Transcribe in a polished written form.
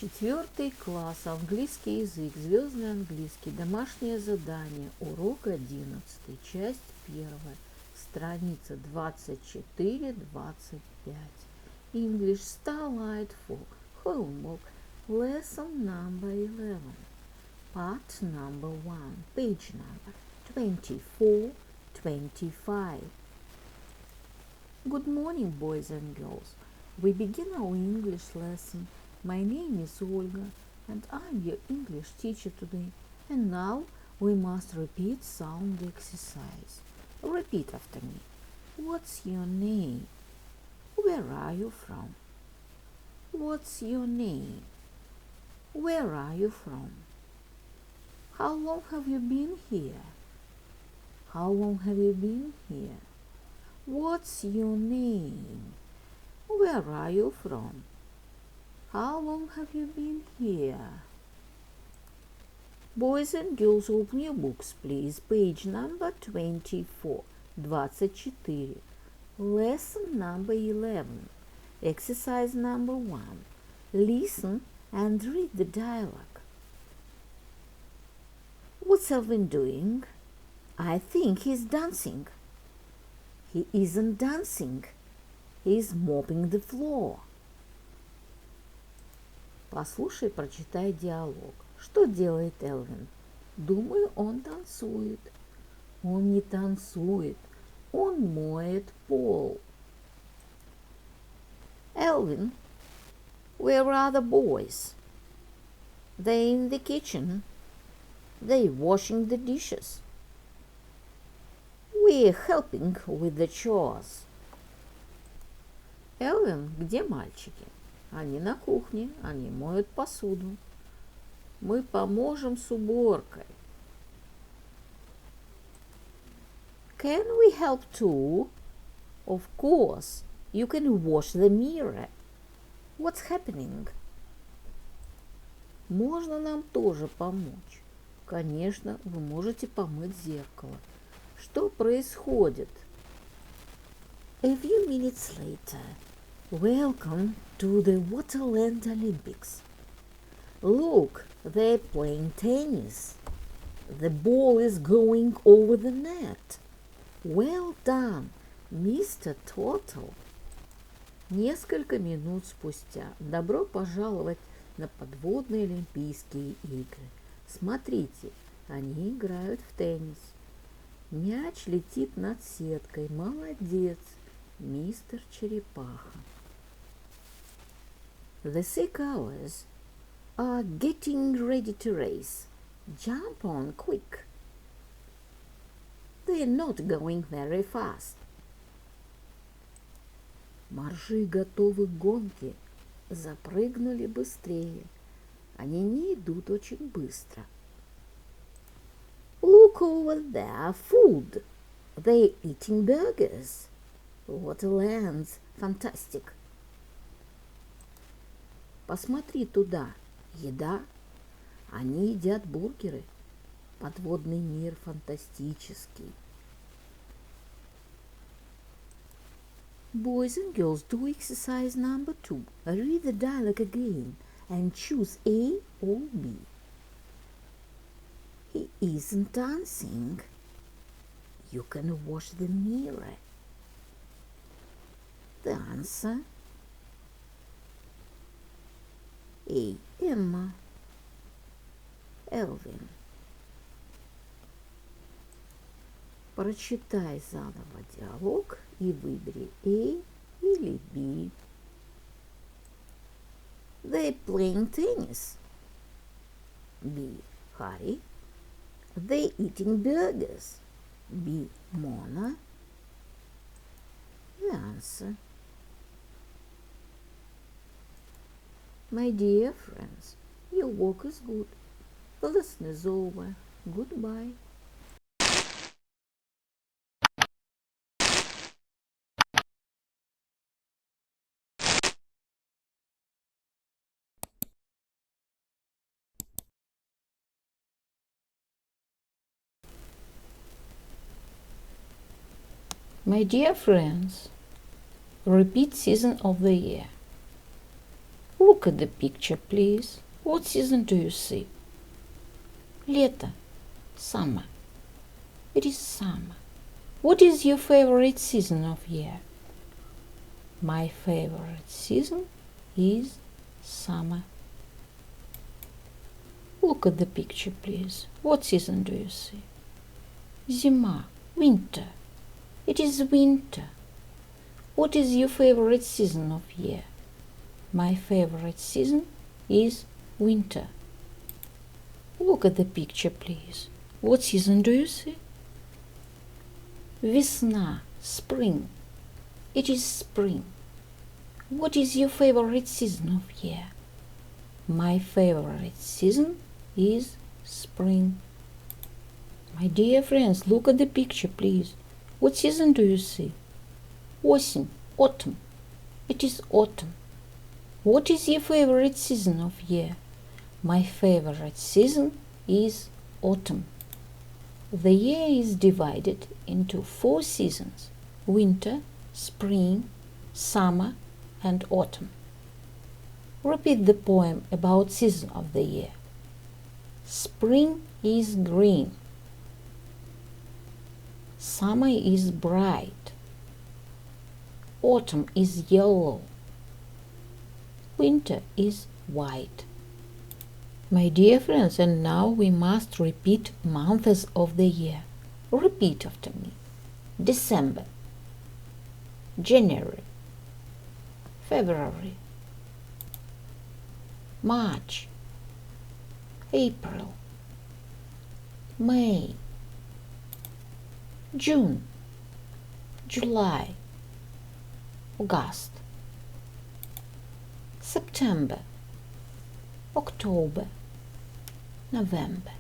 Четвертый класс, английский язык, Звездный английский, домашнее задание, урок 11, часть 1, страница 24-25. English Starlight for homework, lesson number 11, part number 1, page number 24-25. Good morning, boys and girls. We begin our English lesson. My name is Olga, and I'm your English teacher today. And now we must repeat sound exercise. Repeat after me. What's your name? Where are you from? What's your name? Where are you from? How long have you been here? How long have you been here? What's your name? Where are you from? How long have you been here? Boys and girls, open your books, please. Page number 24, 24. Lesson number 11. Exercise number 1. Listen and read the dialogue. What's Alvin doing? I think he's dancing. He isn't dancing. He's mopping the floor. Послушай, прочитай диалог. Что делает Элвин? Думаю, он танцует. Он не танцует. Он моет пол. Элвин, where are the boys? They're in the kitchen. They're washing the dishes. We're helping with the chores. Элвин, где мальчики? Они на кухне, они моют посуду. Мы поможем с уборкой. Can we help too? Of course, you can wash the mirror. What's happening? Можно нам тоже помочь. Конечно, вы можете помыть зеркало. Что происходит? A few minutes later. Welcome to the Waterland Olympics. Look, they're playing tennis. The ball is going over the net. Well done, Mr. Turtle. Несколько минут спустя. Добро пожаловать на подводные Олимпийские игры. Смотрите, они играют в теннис. Мяч летит над сеткой. Молодец, мистер Черепаха. The seagoers are getting ready to race. Jump on quick. They're not going very fast. Моржи готовы к гонке. Запрыгнули быстрее. Они не идут очень быстро. Look over there, food. They're eating burgers. Waterlands, fantastic. Посмотри туда. Еда. Они едят бургеры. Подводный мир фантастический. Boys and girls, do exercise number 2. Read the dialogue again and choose A or B. He isn't dancing. You can wash the mirror. The answer A. Emma. Элвин. Прочитай заново диалог и выбери A или B. They're playing tennis. B. Harry. They're eating burgers. B. Mona. The answer. My dear friends, your work is good. The lesson is over. Goodbye. My dear friends, repeat season of the year. Look at the picture, please. What season do you see? Лето. Summer. It is summer. What is your favorite season of year? My favorite season is summer. Look at the picture, please. What season do you see? Зима. Winter. It is winter. What is your favorite season of year? My favorite season is winter. Look at the picture, please. What season do you see? Весна. Spring. It is spring. What is your favorite season of year? My favorite season is spring. My dear friends, look at the picture, please. What season do you see? Осень. Autumn. It is autumn. What is your favorite season of year? My favorite season is autumn. The year is divided into 4 seasons: winter, spring, summer, and autumn. Repeat the poem about season of the year. Spring is green. Summer is bright. Autumn is yellow. Winter is white. My dear friends, and now we must repeat months of the year. Repeat after me. December, January, February, March, April, May, June, July, August, September, October, November.